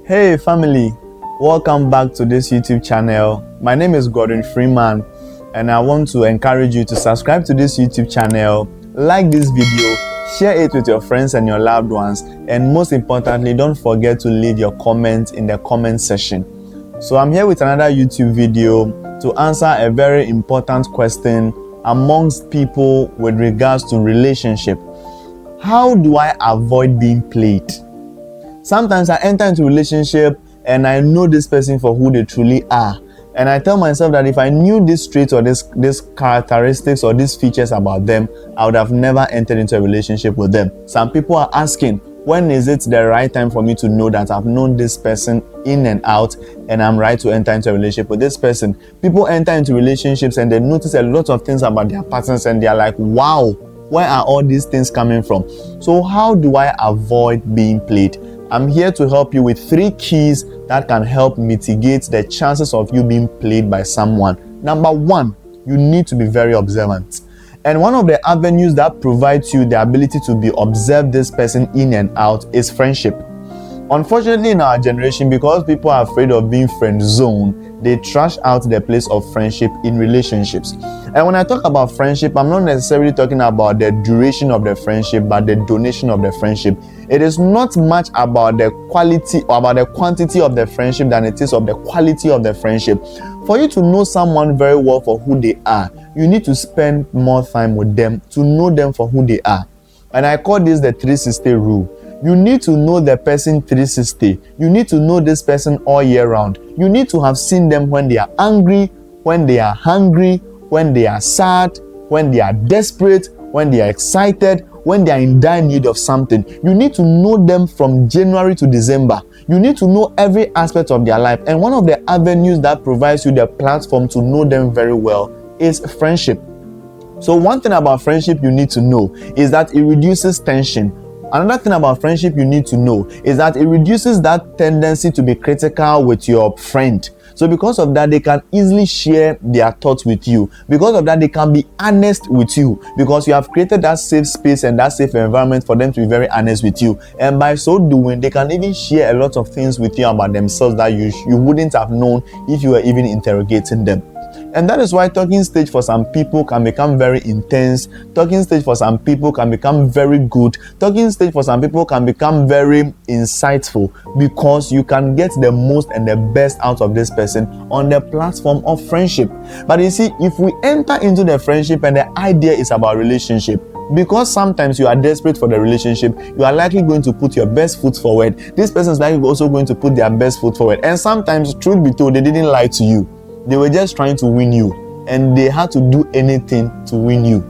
Hey family, welcome back to this YouTube channel. My name is Godwin Freeman and I want to encourage you to subscribe to this YouTube channel, like this video, share it with your friends and your loved ones, and most importantly, don't forget to leave your comments in the comment section. So I'm here with another YouTube video to answer a very important question amongst people with regards to relationship. How do I avoid being played? Sometimes I enter into a relationship and I know this person for who they truly are. And I tell myself that if I knew these traits or these characteristics or these features about them, I would have never entered into a relationship with them. Some people are asking, when is it the right time for me to know that I've known this person in and out and I'm right to enter into a relationship with this person? People enter into relationships and they notice a lot of things about their partners and they're like, wow, where are all these things coming from? So how do I avoid being played? I'm here to help you with 3 keys that can help mitigate the chances of you being played by someone. Number 1, you need to be very observant. And one of the avenues that provides you the ability to observe this person in and out is friendship. Unfortunately, in our generation, because people are afraid of being friend zoned, they trash out the place of friendship in relationships. And when I talk about friendship, I'm not necessarily talking about the duration of the friendship, but the donation of the friendship. It is not much about the quality or about the quantity of the friendship than it is of the quality of the friendship. For you to know someone very well for who they are, you need to spend more time with them to know them for who they are. And I call this the 360 rule. You need to know the person 360. You need to know this person all year round. You need to have seen them when they are angry, when they are hungry, when they are sad, when they are desperate, when they are excited, when they are in dire need of something. You need to know them from January to December. You need to know every aspect of their life. And one of the avenues that provides you the platform to know them very well is friendship. So one thing about friendship you need to know is that it reduces tension. Another thing about friendship you need to know is that it reduces that tendency to be critical with your friend. So because of that, they can easily share their thoughts with you. Because of that, they can be honest with you because you have created that safe space and that safe environment for them to be very honest with you. And by so doing, they can even share a lot of things with you about themselves that you wouldn't have known if you were even interrogating them. And that is why talking stage for some people can become very intense. Talking stage for some people can become very good. Talking stage for some people can become very insightful because you can get the most and the best out of this person on the platform of friendship. But you see, if we enter into the friendship and the idea is about relationship, because sometimes you are desperate for the relationship, you are likely going to put your best foot forward. This person is likely also going to put their best foot forward. And sometimes, truth be told, they didn't lie to you. They were just trying to win you, and they had to do anything to win you.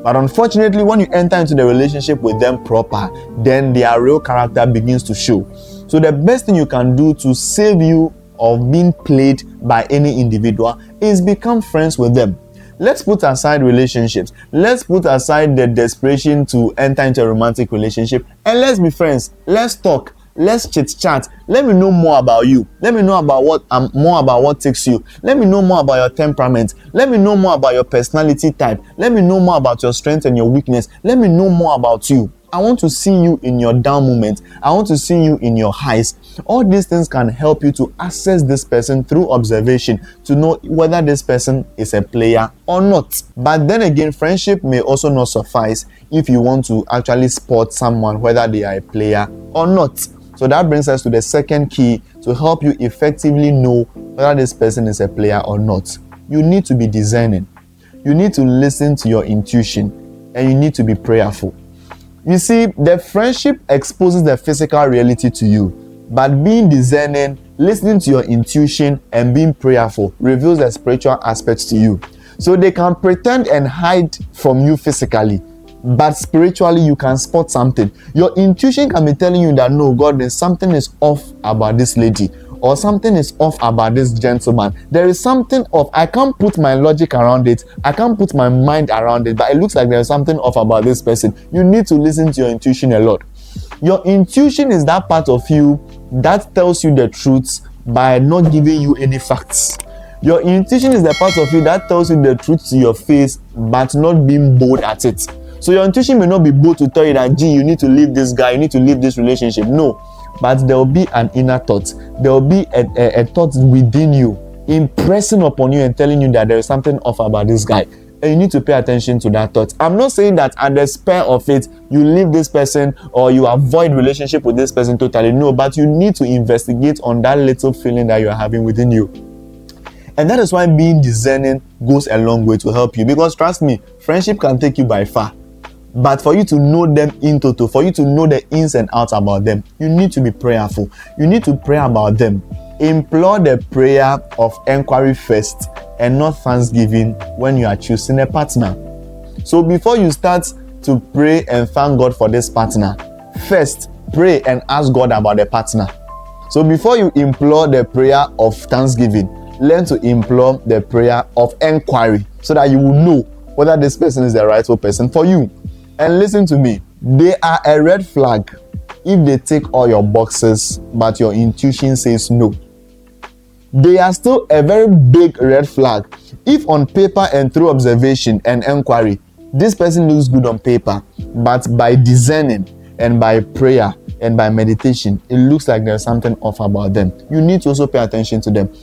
But unfortunately, when you enter into the relationship with them proper, then their real character begins to show. So the best thing you can do to save you of being played by any individual is become friends with them. Let's put aside relationships. Let's put aside the desperation to enter into a romantic relationship, and let's be friends. Let's talk. Let's chit chat. Let me know more about you. Let me know about what takes you. Let me know more about your temperament. Let me know more about your personality type. Let me know more about your strength and your weakness. Let me know more about you. I want to see you in your down moments. I want to see you in your highs. All these things can help you to assess this person through observation to know whether this person is a player or not. But then again, friendship may also not suffice if you want to actually spot someone whether they are a player or not. So that brings us to the second key to help you effectively know whether this person is a player or not. You need to be discerning. You need to listen to your intuition, and you need to be prayerful. You see, the friendship exposes the physical reality to you, but being discerning, listening to your intuition, and being prayerful reveals the spiritual aspects to you. So they can pretend and hide from you physically, but spiritually you can spot something. Your intuition can be telling you that no, God, there's something is off about this lady, or something is off about this gentleman. There is something off. I can't put my logic around it. I can't put my mind around it, but it looks like there's something off about this person. You need to listen to your intuition a lot. Your intuition is that part of you that tells you the truth by not giving you any facts. Your intuition is the part of you that tells you the truth to your face, but not being bold at it. So your intuition may not be bold to tell you that, gee, you need to leave this guy, you need to leave this relationship. No. but there will be an inner thought. There will be a thought within you, impressing upon you and telling you that there is something off about this guy. And you need to pay attention to that thought. I'm not saying that at the spur of it, you leave this person or you avoid relationship with this person totally. No, but you need to investigate on that little feeling that you are having within you. And that is why being discerning goes a long way to help you. Because trust me, friendship can take you by far. But for you to know them in total, for you to know the ins and outs about them, you need to be prayerful. You need to pray about them. Implore the prayer of inquiry first and not thanksgiving when you are choosing a partner. So before you start to pray and thank God for this partner, first pray and ask God about the partner. So before you implore the prayer of thanksgiving, learn to implore the prayer of inquiry so that you will know whether this person is the rightful person for you. And listen to me, they are a red flag if they take all your boxes but your intuition says no. They are still a very big red flag if on paper and through observation and inquiry this person looks good on paper, but by discerning and by prayer and by meditation it looks like there's something off about them. You need to also pay attention to them.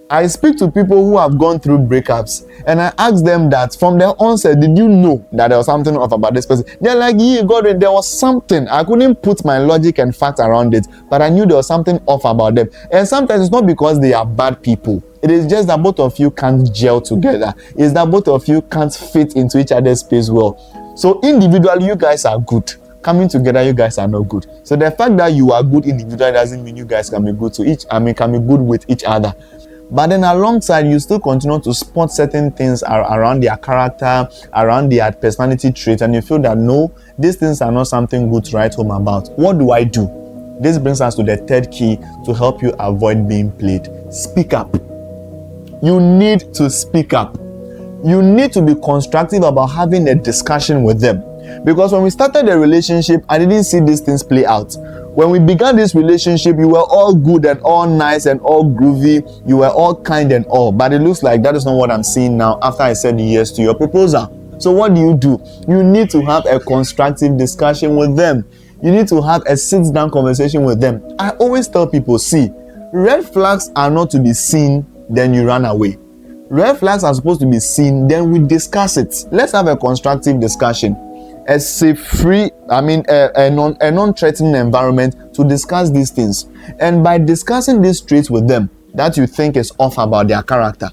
I speak to people who have gone through breakups and I ask them that from their onset, did you know that there was something off about this person? They're like, yeah, Godwin, there was something. I couldn't put my logic and fact around it, but I knew there was something off about them. And sometimes it's not because they are bad people. It is just that both of you can't gel together. It's that both of you can't fit into each other's space well. So individually, you guys are good. Coming together, you guys are not good. So the fact that you are good individually doesn't mean you guys can be good can be good with each other. But then alongside, you still continue to spot certain things around their character, around their personality traits, and you feel that no, these things are not something good to write home about. What do I do? This brings us to the third key to help you avoid being played. Speak up. You need to speak up. You need to be constructive about having a discussion with them. Because when we started the relationship, I didn't see these things play out. When we began this relationship, you were all good and all nice and all groovy. You were all kind and all. But it looks like that is not what I'm seeing now after I said yes to your proposal. So what do? You need to have a constructive discussion with them. You need to have a sit-down conversation with them. I always tell people, see, red flags are not to be seen, then you run away. Red flags are supposed to be seen, then we discuss it. Let's have a constructive discussion. A safe-free, a non-threatening environment to discuss these things. And by discussing these traits with them that you think is off about their character,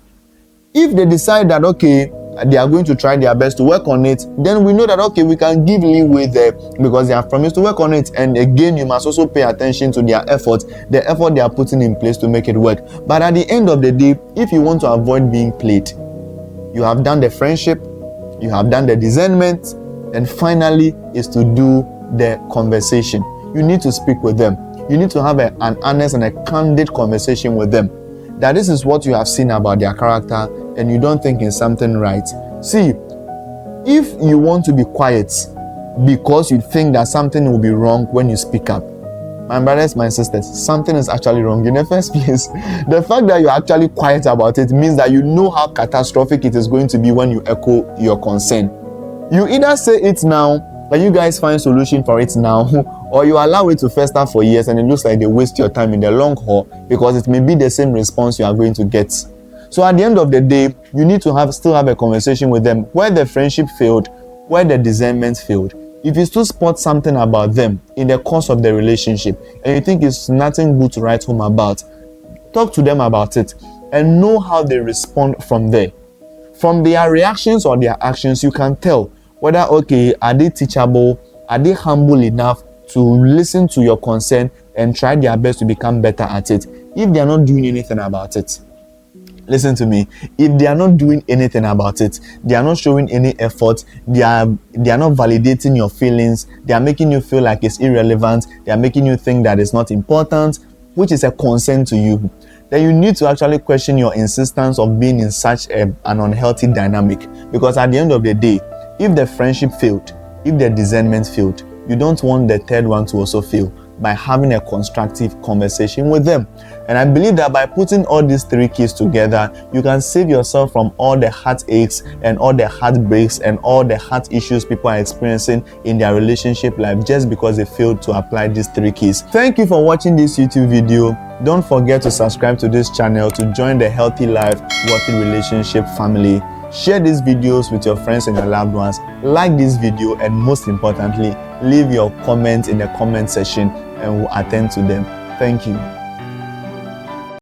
if they decide that, okay, they are going to try their best to work on it, then we know that, okay, we can give leeway there because they have promised to work on it. And again, you must also pay attention to their effort, the effort they are putting in place to make it work. But at the end of the day, if you want to avoid being played, you have done the friendship, you have done the discernment, and finally is to do the conversation. You need to speak with them. You need to have an honest and a candid conversation with them. That this is what you have seen about their character and you don't think is something right. See, if you want to be quiet because you think that something will be wrong when you speak up, my brothers, my sisters, something is actually wrong in the first place. The fact that you're actually quiet about it means that you know how catastrophic it is going to be when you echo your concern. You either say it now, but you guys find solution for it now, or you allow it to fester for years and it looks like they waste your time in the long haul because it may be the same response you are going to get. So at the end of the day, you need to still have a conversation with them where the friendship failed, where the discernment failed. If you still spot something about them in the course of the relationship and you think it's nothing good to write home about, talk to them about it and know how they respond from there. From their reactions or their actions, you can tell whether, okay, are they teachable, are they humble enough to listen to your concern and try their best to become better at it. If they are not doing anything about it, listen to me, if they are not doing anything about it, they are not showing any effort, they are not validating your feelings, they are making you feel like it's irrelevant, they are making you think that it's not important, which is a concern to you, then you need to actually question your insistence of being in such an unhealthy dynamic. Because at the end of the day, if the friendship failed, if the discernment failed, you don't want the third one to also fail. by having a constructive conversation with them. And I believe that by putting all these 3 keys together, you can save yourself from all the heartaches and all the heartbreaks and all the heart issues people are experiencing in their relationship life just because they failed to apply these 3 keys. Thank you for watching this YouTube video. Don't forget to subscribe to this channel to join the Healthy Life, Worthy Relationship family. Share these videos with your friends and your loved ones. Like this video, and most importantly, leave your comments in the comment section and we'll attend to them. Thank you.